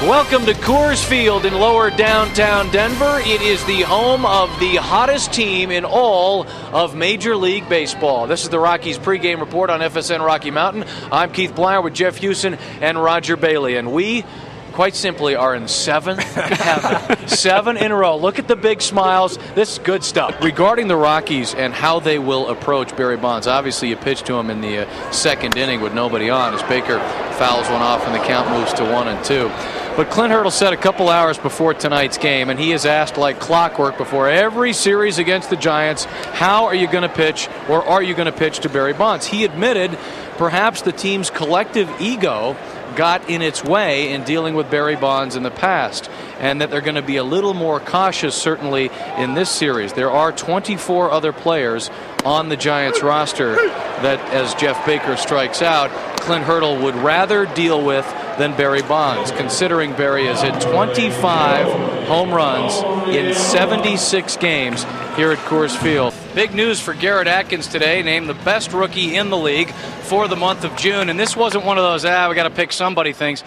Welcome to Coors Field in lower downtown Denver. It is the home of the hottest team in all of Major League Baseball. This is the Rockies pregame report on FSN Rocky Mountain. I'm Keith Bleyer with Jeff Houston and Roger Bailey, and we, quite simply, are in seventh heaven. 7 in a row. Look at the big smiles. This is good stuff. Regarding the Rockies and how they will approach Barry Bonds, obviously you pitch to him in the second inning with nobody on as Baker fouls one off and the count moves to 1-2. But Clint Hurdle said a couple hours before tonight's game, and he is asked like clockwork before every series against the Giants, how are you going to pitch, or are you going to pitch to Barry Bonds? He admitted perhaps the team's collective ego got in its way in dealing with Barry Bonds in the past, and that they're going to be a little more cautious certainly in this series. There are 24 other players on the Giants roster that, as Jeff Baker strikes out, Clint Hurdle would rather deal with than Barry Bonds, considering Barry has hit 25 home runs in 76 games here at Coors Field. Big news for Garrett Atkins today, named the best rookie in the league for the month of June, and this wasn't one of those, we got to pick somebody things.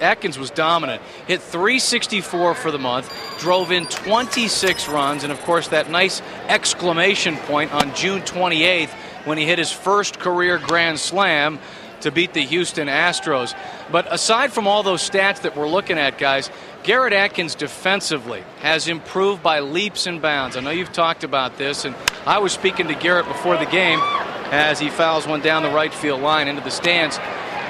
Atkins was dominant, hit .364 for the month, drove in 26 runs, and of course that nice exclamation point on June 28th when he hit his first career grand slam to beat the Houston Astros. But aside from all those stats that we're looking at, guys, Garrett Atkins defensively has improved by leaps and bounds. I know you've talked about this, and I was speaking to Garrett before the game as he fouls one down the right field line into the stands.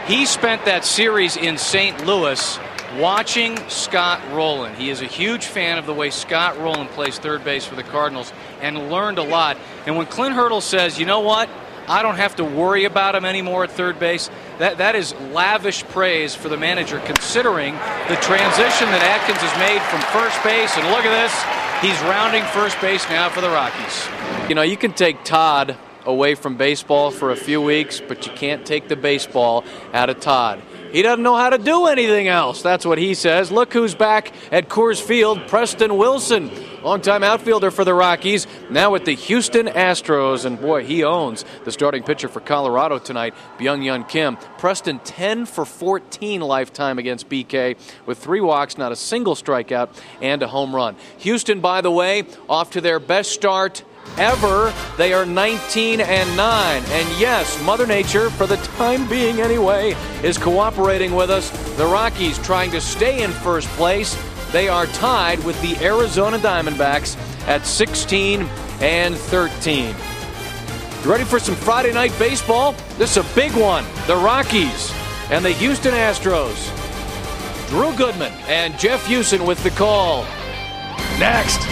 He spent that series in St. Louis watching Scott Rowland. He is a huge fan of the way Scott Rowland plays third base for the Cardinals and learned a lot. And when Clint Hurdle says, you know what, I don't have to worry about him anymore at third base, that is lavish praise for the manager, considering the transition that Atkins has made from first base. And look at this, he's rounding first base now for the Rockies. You know, you can take Todd away from baseball for a few weeks, but you can't take the baseball out of Todd. He doesn't know how to do anything else. That's what he says. Look who's back at Coors Field, Preston Wilson, longtime outfielder for the Rockies, now with the Houston Astros. And boy, he owns the starting pitcher for Colorado tonight, Byung-Hyun Kim. Preston 10 for 14 lifetime against BK with 3 walks, not a single strikeout, and a home run. Houston, by the way, off to their best start ever. They are 19-9, and yes, Mother Nature, for the time being anyway, is cooperating with us. The Rockies trying to stay in first place. They are tied with the Arizona Diamondbacks at 16-13. You ready for some Friday night baseball? This is a big one. The Rockies and the Houston Astros. Drew Goodman and Jeff Houston with the call. Next.